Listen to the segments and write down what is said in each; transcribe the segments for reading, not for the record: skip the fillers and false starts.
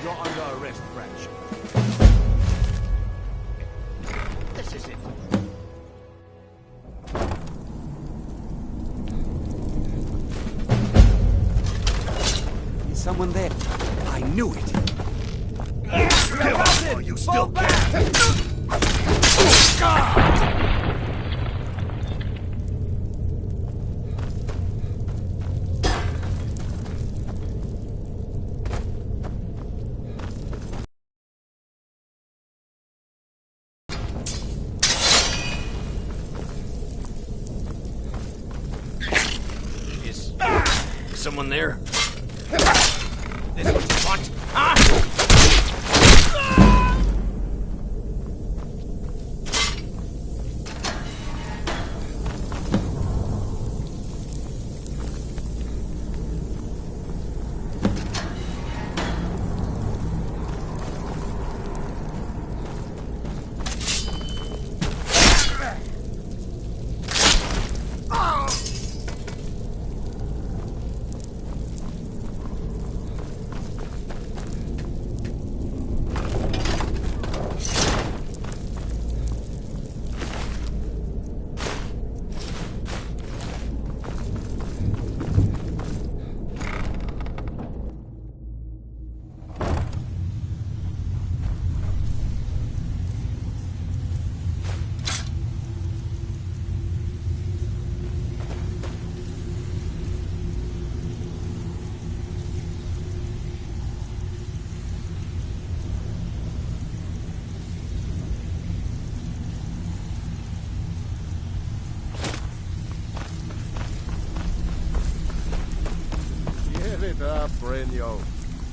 You're under arrest, Branch. This is it. Is someone there? I knew it. Oh, you still can. Is someone there? This what you want? Huh? Give it up, Brynio.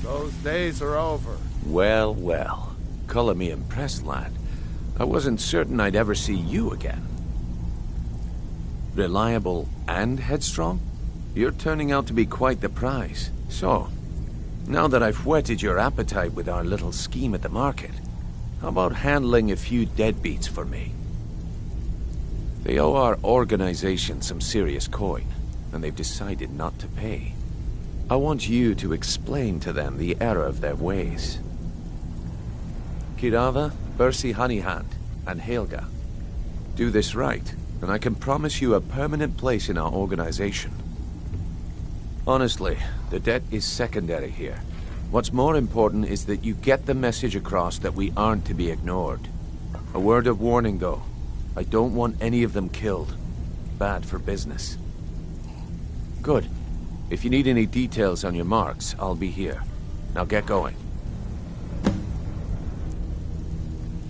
Those days are over. Well, well. Color me impressed, lad. I wasn't certain I'd ever see you again. Reliable and headstrong? You're turning out to be quite the prize. So, now that I've whetted your appetite with our little scheme at the market, how about handling a few deadbeats for me? They owe our organization some serious coin, and they've decided not to pay. I want you to explain to them the error of their ways. Kirava, Bersi Honeyhand, and Helga. Do this right, and I can promise you a permanent place in our organization. Honestly, the debt is secondary here. What's more important is that you get the message across that we aren't to be ignored. A word of warning, though. I don't want any of them killed. Bad for business. Good. If you need any details on your marks, I'll be here. Now get going.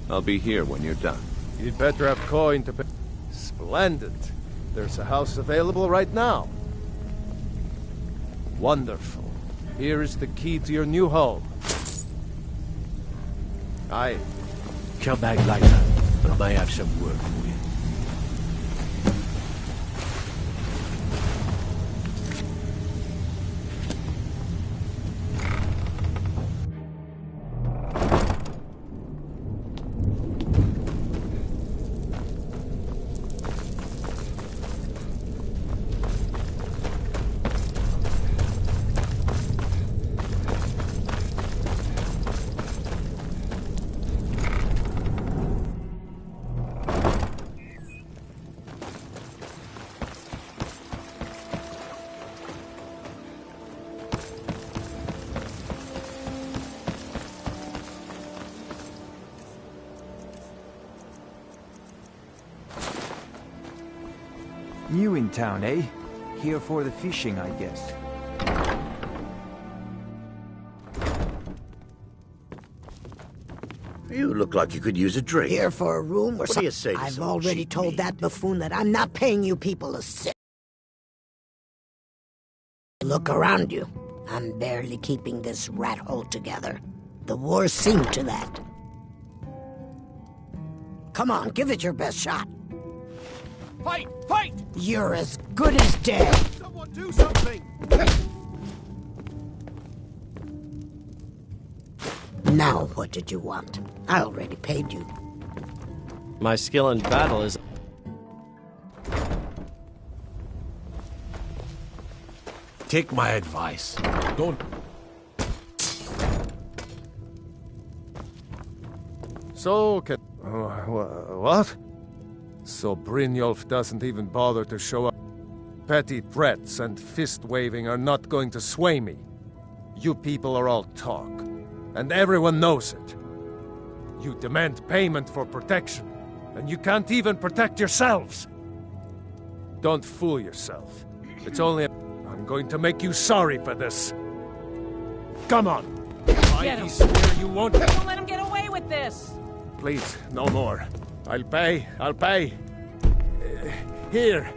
I'll be here when you're done. You'd better have coin to pay. Splendid. There's a house available right now. Wonderful. Here is the key to your new home. Aye. Come back later. I may have some work for you. New in town, eh? Here for the fishing, I guess. You look like you could use a drink. Here for a room or What do you something? say to I've some already cheap told meat? that buffoon that I'm not paying you people a cent. Look around you. I'm barely keeping this rat hole together. The war's seen to that. Come on, give it your best shot. Fight! Fight! You're as good as dead. Someone do something! Now, what did you want? I already paid you. My skill in battle is... Take my advice. Don't... So can... what? So Brynjolf doesn't even bother to show up. Petty threats and fist-waving are not going to sway me. You people are all talk, and everyone knows it. You demand payment for protection, and you can't even protect yourselves. Don't fool yourself. It's only... I'm going to make you sorry for this. Come on! I swear you won't... Don't let him get away with this! Please, no more. I'll pay. Here.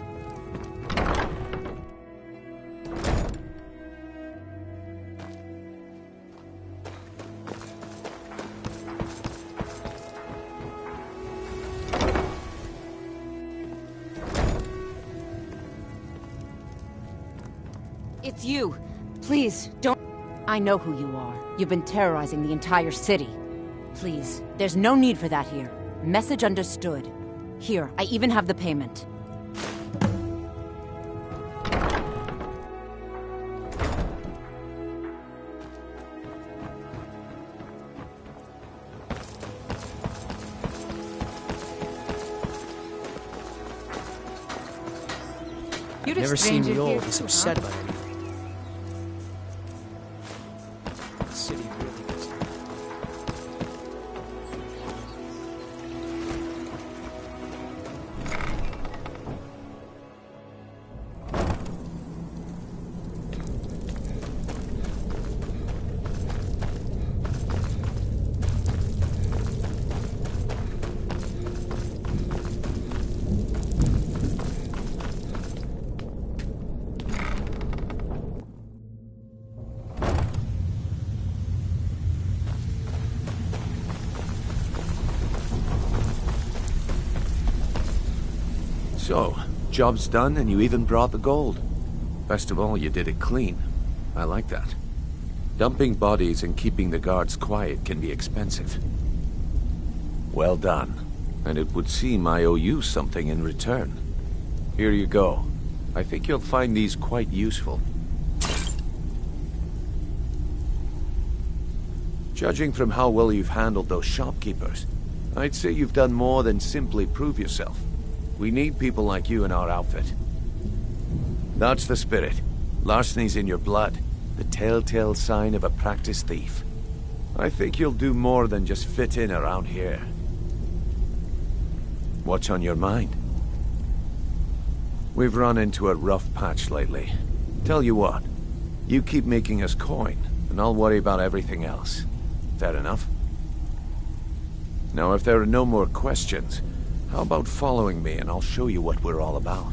It's you. Please, don't... I know who you are. You've been terrorizing the entire city. Please, there's no need for that here. Message understood. Here, I even have the payment. Never seen Mule this upset about anything. The city really is. So, job's done and you even brought the gold. Best of all, you did it clean. I like that. Dumping bodies and keeping the guards quiet can be expensive. Well done. And it would seem I owe you something in return. Here you go. I think you'll find these quite useful. Judging from how well you've handled those shopkeepers, I'd say you've done more than simply prove yourself. We need people like you in our outfit. That's the spirit. Larceny's in your blood. The telltale sign of a practiced thief. I think you'll do more than just fit in around here. What's on your mind? We've run into a rough patch lately. Tell you what, you keep making us coin, and I'll worry about everything else. Fair enough? Now, if there are no more questions, how about following me and I'll show you what we're all about?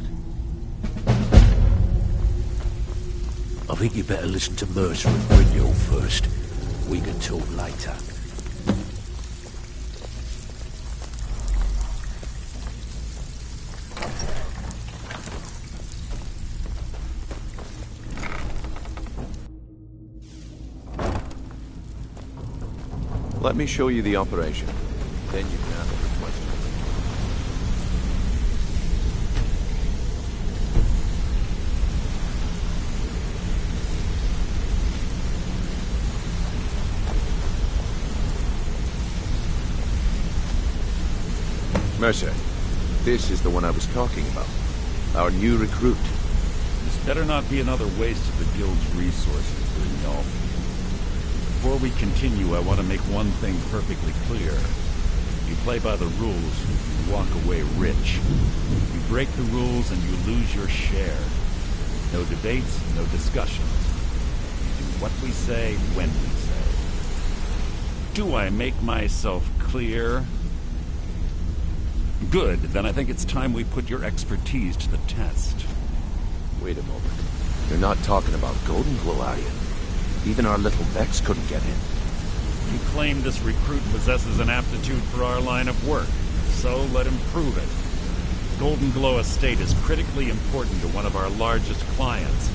I think you better listen to Mercer and Brynjolf first. We can talk later. Let me show you the operation. Then you can ask your questions. Mercer, this is the one I was talking about. Our new recruit. This better not be another waste of the Guild's resources, Brynjolf. Before we continue, I want to make one thing perfectly clear. You play by the rules, you walk away rich. You break the rules and you lose your share. No debates, no discussions. You do what we say, when we say. Do I make myself clear? Good, then I think it's time we put your expertise to the test. Wait a moment. You're not talking about Golden Glow, are you? Even our little Vex couldn't get in. You claim this recruit possesses an aptitude for our line of work, so let him prove it. Golden Glow Estate is critically important to one of our largest clients.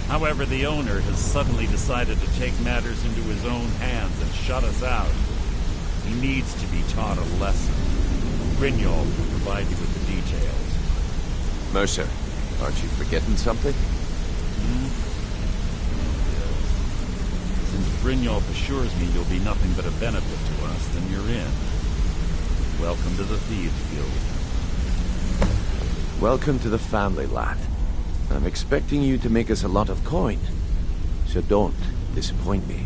However, the owner has suddenly decided to take matters into his own hands and shut us out. He needs to be taught a lesson. Brynjolf will provide you with the details. Mercer, aren't you forgetting something? Since Brynjolf assures me you'll be nothing but a benefit to us, then you're in. Welcome to the Thieves Guild. Welcome to the family, lad. I'm expecting you to make us a lot of coin, so don't disappoint me.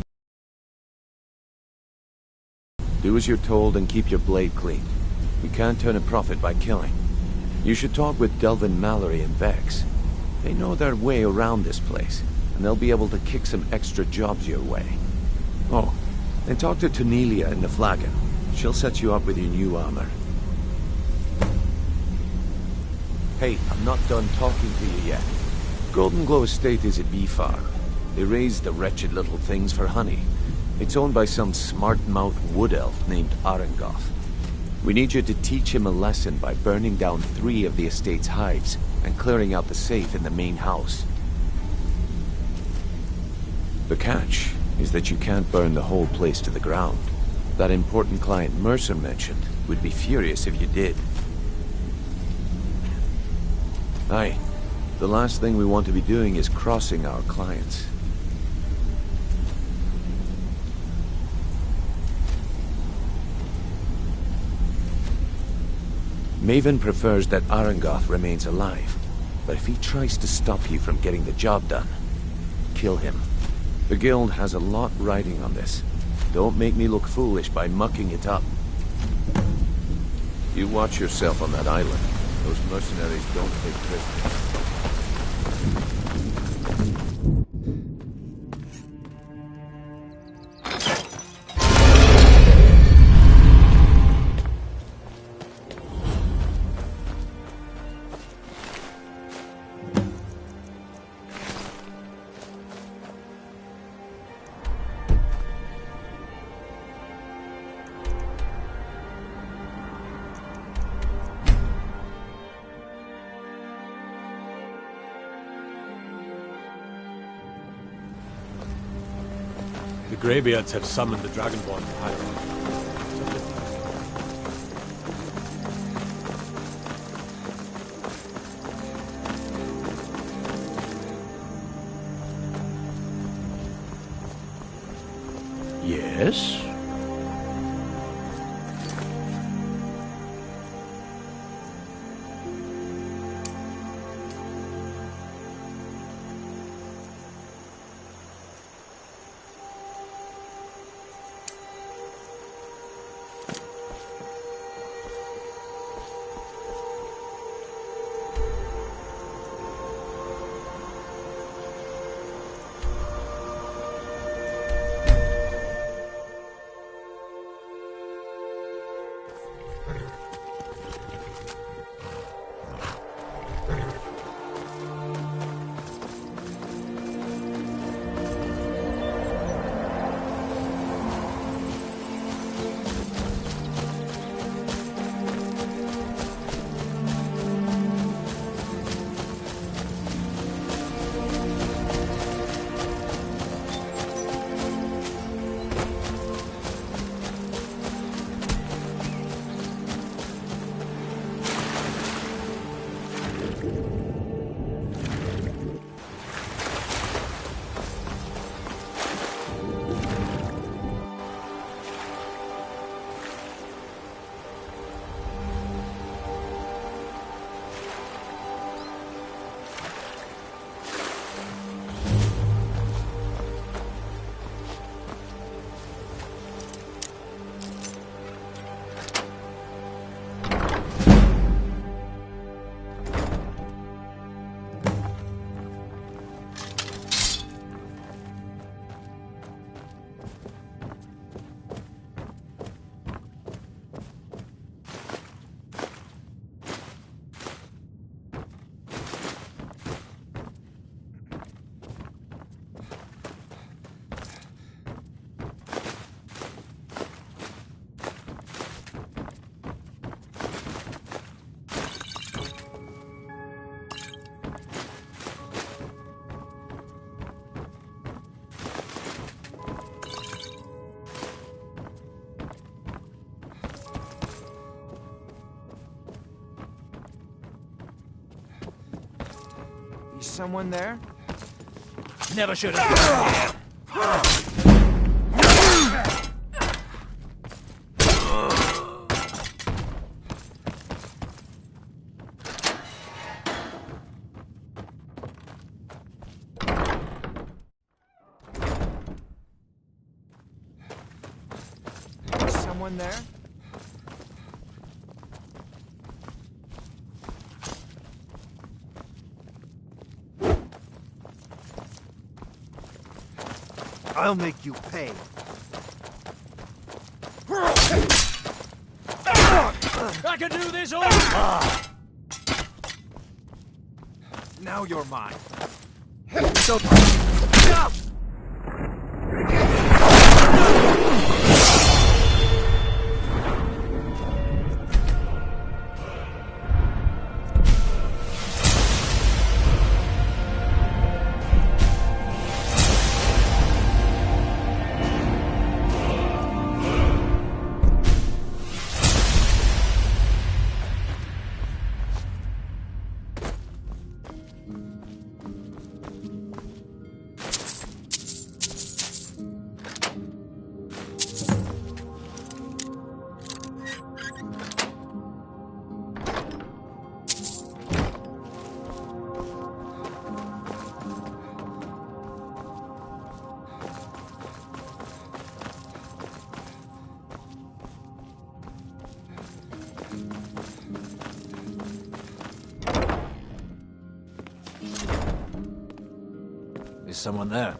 Do as you're told and keep your blade clean. We can't turn a profit by killing. You should talk with Delvin Mallory and Vex. They know their way around this place, and they'll be able to kick some extra jobs your way. Oh, and talk to Tonelia in the Flagon. She'll set you up with your new armor. Hey, I'm not done talking to you yet. Golden Glow Estate is a bee farm. They raise the wretched little things for honey. It's owned by some smart-mouthed wood elf named Arangoth. We need you to teach him a lesson by burning down 3 of the estate's hives and clearing out the safe in the main house. The catch is that you can't burn the whole place to the ground. That important client Mercer mentioned would be furious if you did. Aye, the last thing we want to be doing is crossing our clients. Maven prefers that Arangoth remains alive, but if he tries to stop you from getting the job done, kill him. The guild has a lot riding on this. Don't make me look foolish by mucking it up. You watch yourself on that island. Those mercenaries don't take prisoners. The Greybeards have summoned the Dragonborn Pyro. Yes? Is someone there? Never should have. someone there? I'll make you pay. I can do this all! Now you're mine. Is someone there?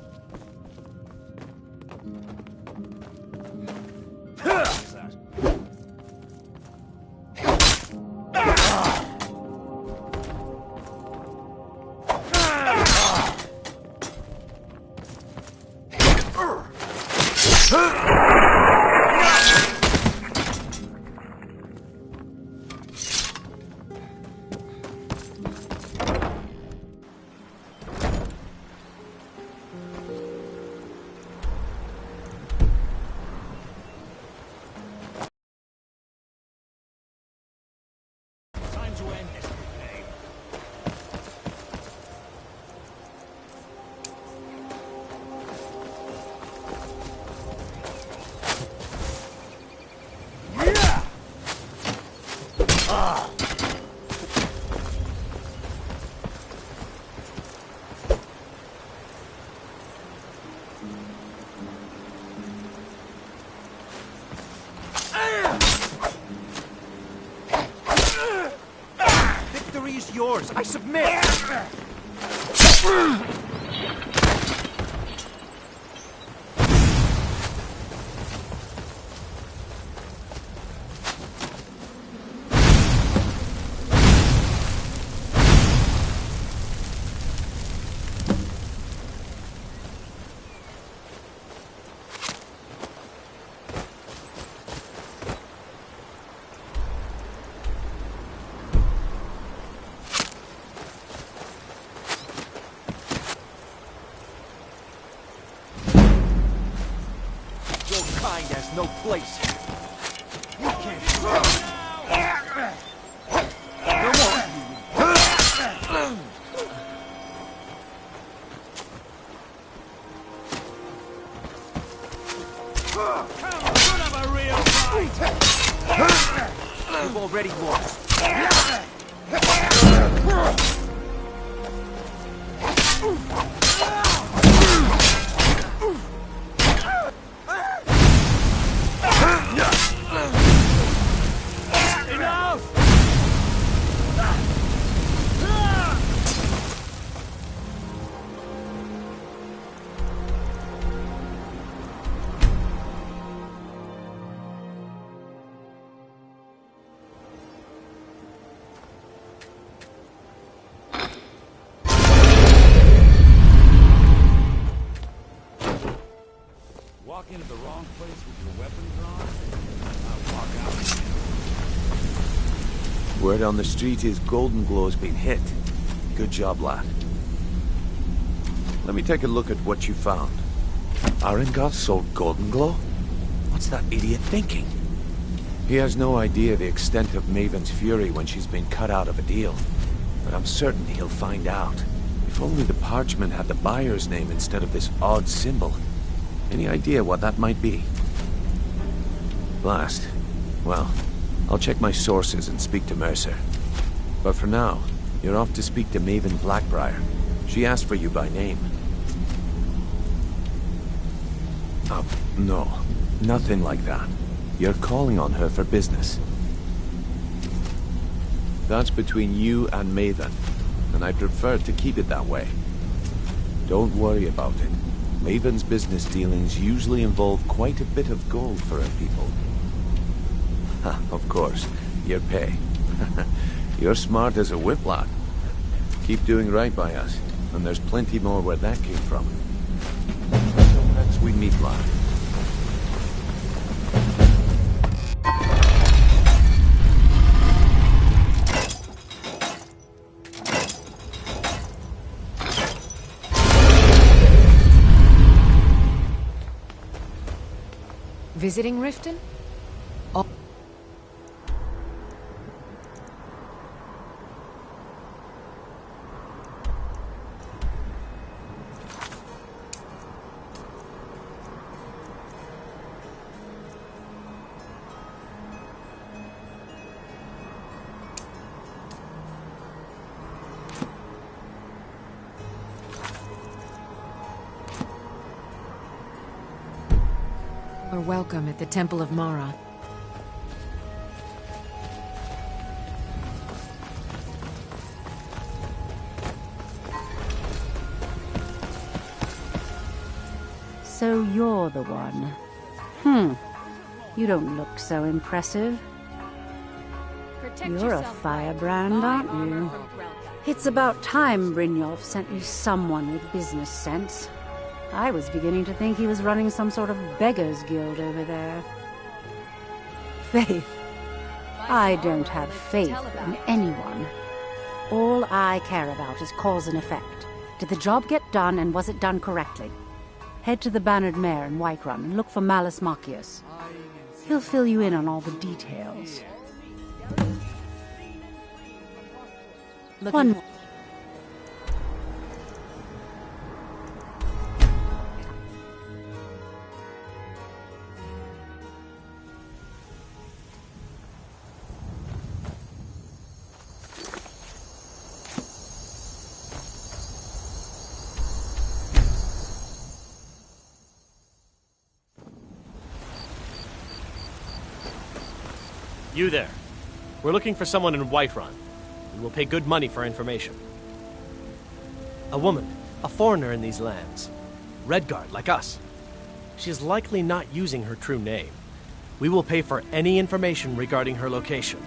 Victory is yours. I submit. Kind has no place here. You can't run. Come on. Come have a real fight. You've already lost. Walk into the wrong place with your weapon drawn, I'll walk out. Word on the street is Golden Glow's been hit. Good job, lad. Let me take a look at what you found. Arengar sold Golden Glow? What's that idiot thinking? He has no idea the extent of Maven's fury when she's been cut out of a deal. But I'm certain he'll find out. If only the parchment had the buyer's name instead of this odd symbol. Any idea what that might be? Blast. Well, I'll check my sources and speak to Mercer. But for now, you're off to speak to Maven Blackbriar. She asked for you by name. No. Nothing like that. You're calling on her for business. That's between you and Maven, and I prefer to keep it that way. Don't worry about it. Maven's business dealings usually involve quite a bit of gold for her people. Ha, of course, your pay. You're smart as a whip, lad. Keep doing right by us, and there's plenty more where that came from. Until next we meet, lad. Visiting Riften? Oh. We're welcome at the Temple of Mara. So you're the one. You don't look so impressive. You're a firebrand, aren't you? It's about time Brynjolf sent you someone with business sense. I was beginning to think he was running some sort of beggars guild over there. Faith. I don't have faith in anyone. All I care about is cause and effect. Did the job get done, and was it done correctly? Head to the Bannered Mare in Whiterun and look for Malus Marcius. He'll fill you in on all the details. One more. You there. We're looking for someone in Whiterun. We will pay good money for information. A woman, a foreigner in these lands. Redguard, like us. She is likely not using her true name. We will pay for any information regarding her location.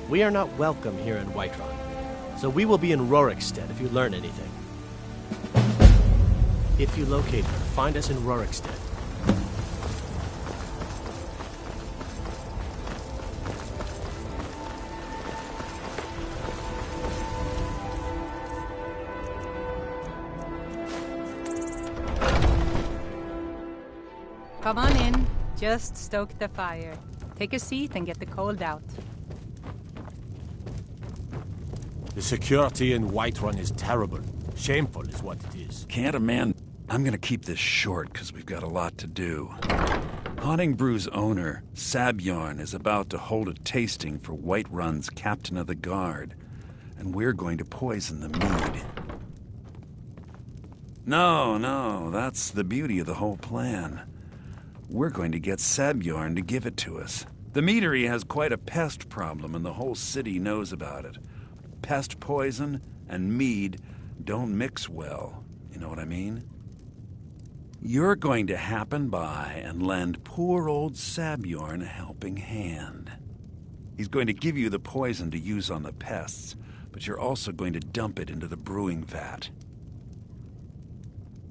We are not welcome here in Whiterun, so we will be in Rorikstead if you learn anything. If you locate her, find us in Rorikstead. Come on in. Just stoke the fire. Take a seat and get the cold out. The security in Whiterun is terrible. Shameful is what it is. Can't a man... I'm gonna keep this short, because we've got a lot to do. Haunting Brew's owner, Sabjorn, is about to hold a tasting for Whiterun's Captain of the Guard, and we're going to poison the mead. No, that's the beauty of the whole plan. We're going to get Sabjorn to give it to us. The meadery has quite a pest problem, and the whole city knows about it. Pest poison and mead don't mix well, you know what I mean? You're going to happen by and lend poor old Sabjorn a helping hand. He's going to give you the poison to use on the pests, but you're also going to dump it into the brewing vat.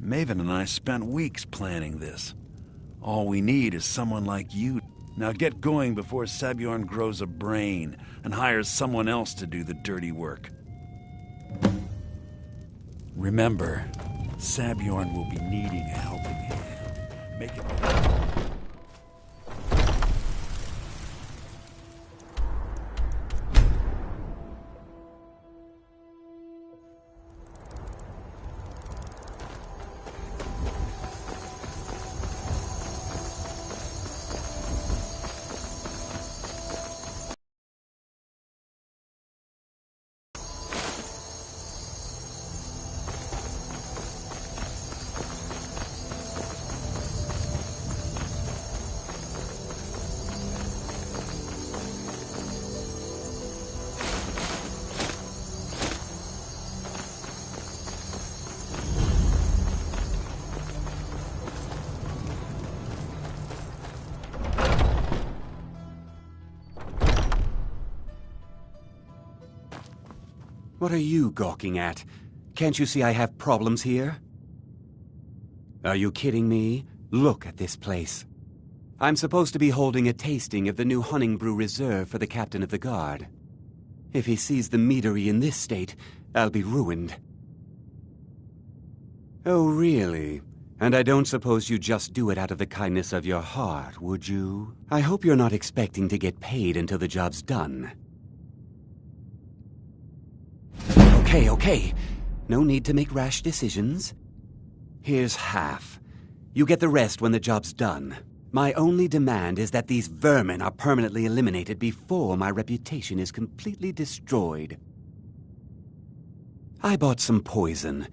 Maven and I spent weeks planning this. All we need is someone like you. Now get going before Sabjorn grows a brain and hires someone else to do the dirty work. Remember, Sabjorn will be needing a helping hand. Make it... What are you gawking at? Can't you see I have problems here? Are you kidding me? Look at this place. I'm supposed to be holding a tasting of the new Honningbrew Reserve for the captain of the guard. If he sees the meadery in this state, I'll be ruined. Oh, really? And I don't suppose you just do it out of the kindness of your heart, would you? I hope you're not expecting to get paid until the job's done. Okay. No need to make rash decisions. Here's half. You get the rest when the job's done. My only demand is that these vermin are permanently eliminated before my reputation is completely destroyed. I bought some poison.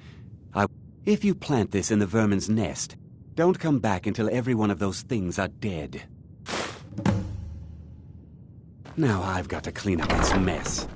If you plant this in the vermin's nest, don't come back until every one of those things are dead. Now I've got to clean up this mess.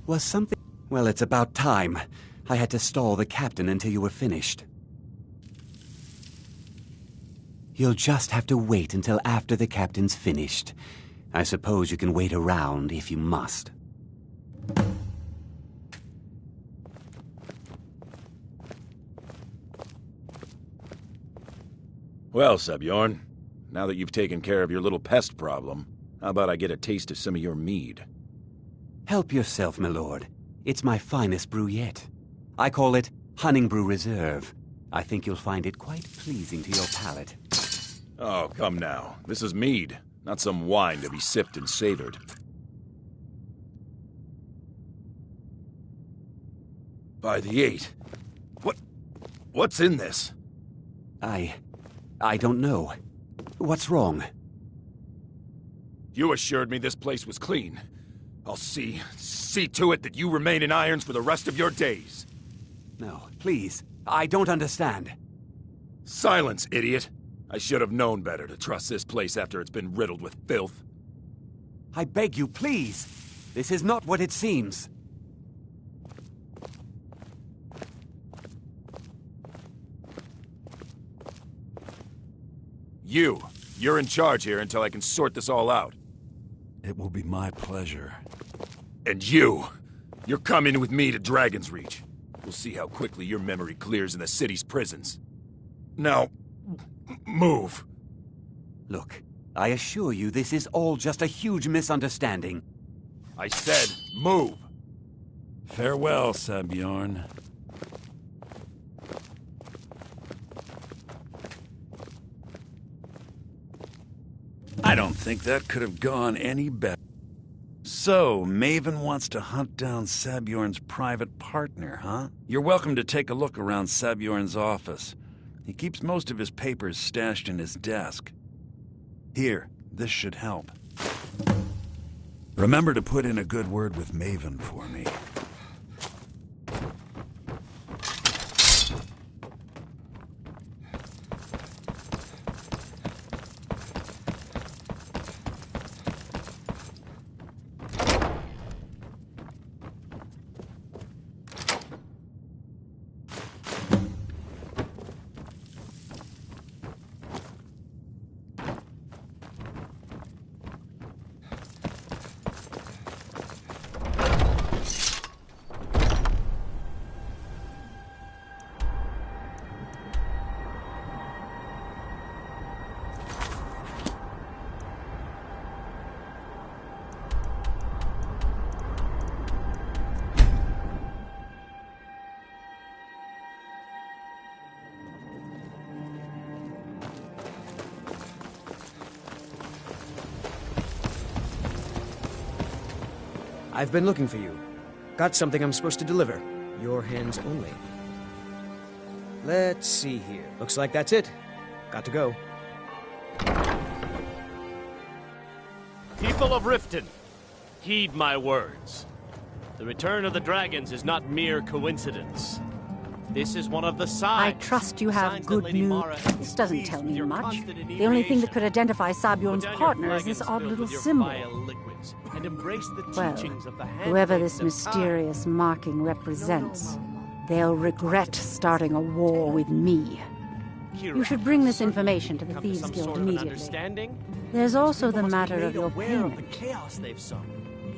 Was something... Well, it's about time. I had to stall the captain until you were finished. You'll just have to wait until after the captain's finished. I suppose you can wait around if you must. Well, Sebjorn, now that you've taken care of your little pest problem, how about I get a taste of some of your mead? Help yourself, my lord. It's my finest brew yet. I call it Honningbrew Reserve. I think you'll find it quite pleasing to your palate. Oh, come now. This is mead, not some wine to be sipped and savored. By the 8. What's in this? I don't know. What's wrong? You assured me this place was clean. I'll see to it that you remain in irons for the rest of your days. No, please. I don't understand. Silence, idiot. I should have known better to trust this place after it's been riddled with filth. I beg you, please. This is not what it seems. You're in charge here until I can sort this all out. It will be my pleasure. And you're coming with me to Dragon's Reach. We'll see how quickly your memory clears in the city's prisons. Now, move. Look, I assure you this is all just a huge misunderstanding. I said, move. Farewell, Sabjorn. I don't think that could have gone any better. So, Maven wants to hunt down Sabjorn's private partner, huh? You're welcome to take a look around Sabjorn's office. He keeps most of his papers stashed in his desk. Here, this should help. Remember to put in a good word with Maven for me. I've been looking for you. Got something I'm supposed to deliver. Your hands only. Let's see here. Looks like that's it. Got to go. People of Riften, heed my words. The return of the dragons is not mere coincidence. This is one of the signs. I trust you have good news. This doesn't tell me much. The only thing that could identify Sabjorn's partner is this odd little symbol. Well, whoever this mysterious marking represents, they'll regret starting a war with me. You should bring this information to the Thieves Guild immediately. There's also the matter of your payment.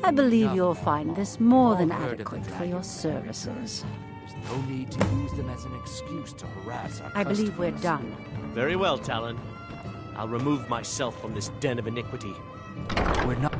I believe you'll find this more than adequate for your services. There's no need to use them as an excuse to harass our I believe we're done. Very well, Talon. I'll remove myself from this den of iniquity. We're not...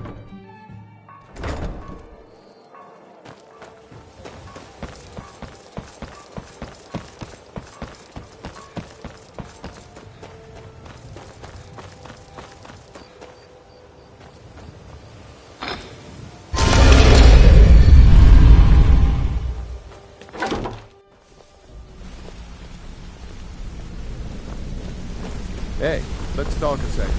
Hey, let's talk a second.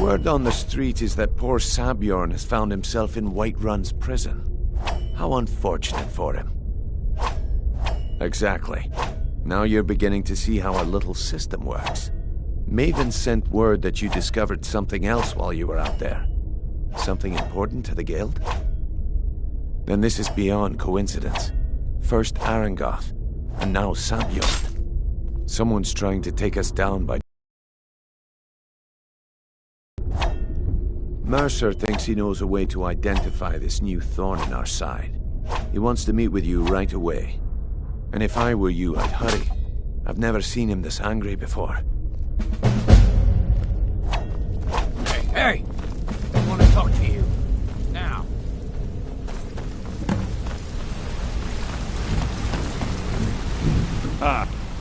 Word on the street is that poor Sabjorn has found himself in Whiterun's prison. How unfortunate for him. Exactly. Now you're beginning to see how our little system works. Maven sent word that you discovered something else while you were out there. Something important to the Guild? Then this is beyond coincidence. First Arangoth, and now Sabjorn. Someone's trying to take us down by Mercer thinks he knows a way to identify this new thorn in our side. He wants to meet with you right away. And if I were you, I'd hurry. I've never seen him this angry before. Hey! I want to talk to you. Now.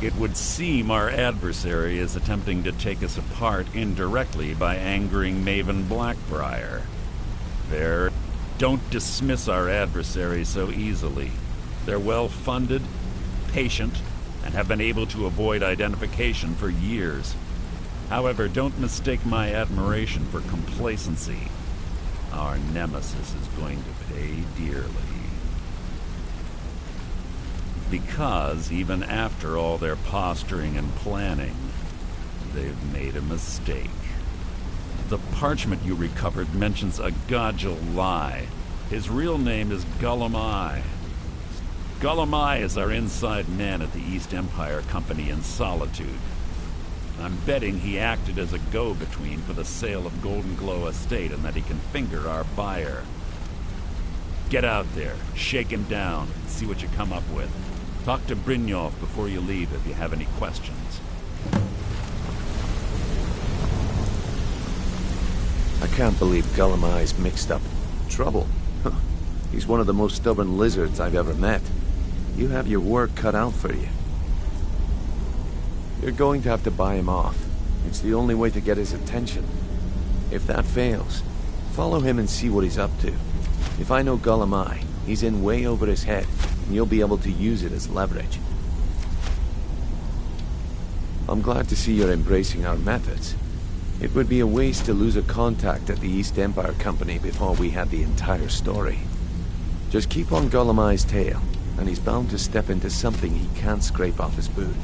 It would seem our adversary is attempting to take us apart indirectly by angering Maven Blackbriar. Don't dismiss our adversary so easily. They're well-funded, patient, and have been able to avoid identification for years. However, don't mistake my admiration for complacency. Our nemesis is going to pay dearly. Because even after all their posturing and planning, they've made a mistake. The parchment you recovered mentions a Godgel lie. His real name is Gullum-Eye. Gullum-Eye is our inside man at the East Empire Company in Solitude. I'm betting he acted as a go-between for the sale of Golden Glow Estate and that he can finger our buyer. Get out there, shake him down, and see what you come up with. Talk to Brynjolf before you leave if you have any questions. I can't believe Gullum-Eye's mixed up in trouble. He's one of the most stubborn lizards I've ever met. You have your work cut out for you. You're going to have to buy him off. It's the only way to get his attention. If that fails, follow him and see what he's up to. If I know Gullum-Eye, he's in way over his head, and you'll be able to use it as leverage. I'm glad to see you're embracing our methods. It would be a waste to lose a contact at the East Empire Company before we had the entire story. Just keep on Gullum-Eye's tail, and he's bound to step into something he can't scrape off his boot.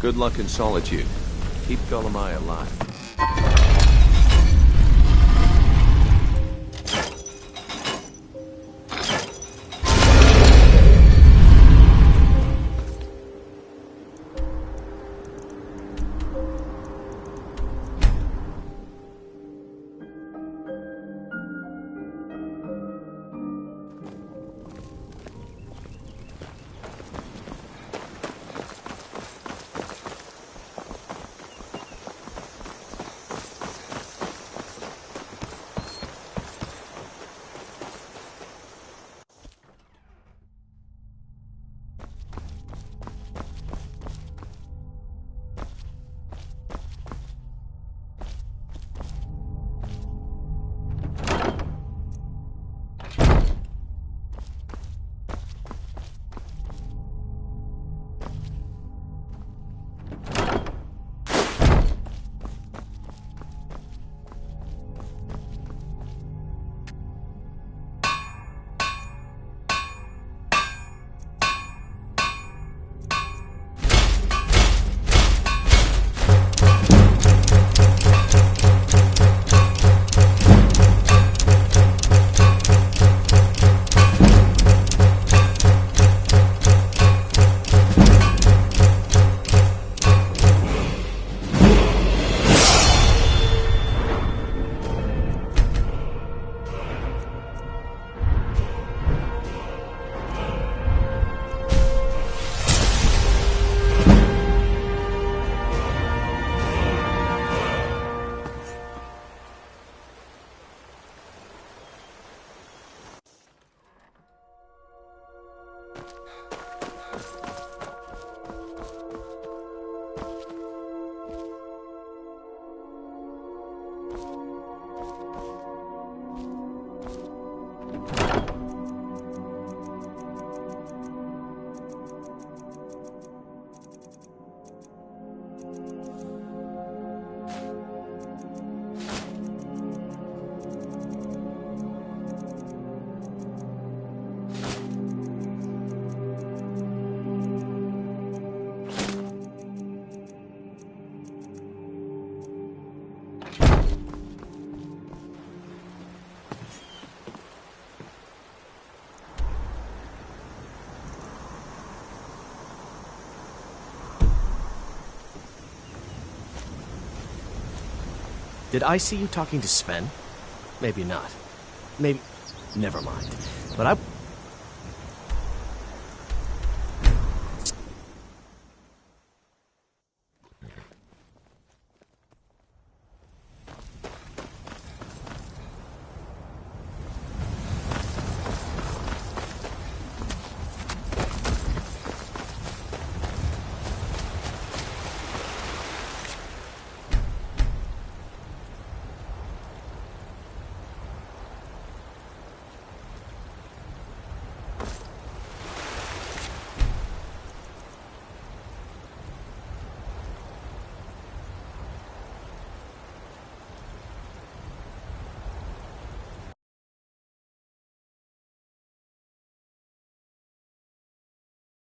Good luck in Solitude. Keep Gullum-Eye alive. Did I see you talking to Sven? Maybe not. Maybe... Never mind. But I...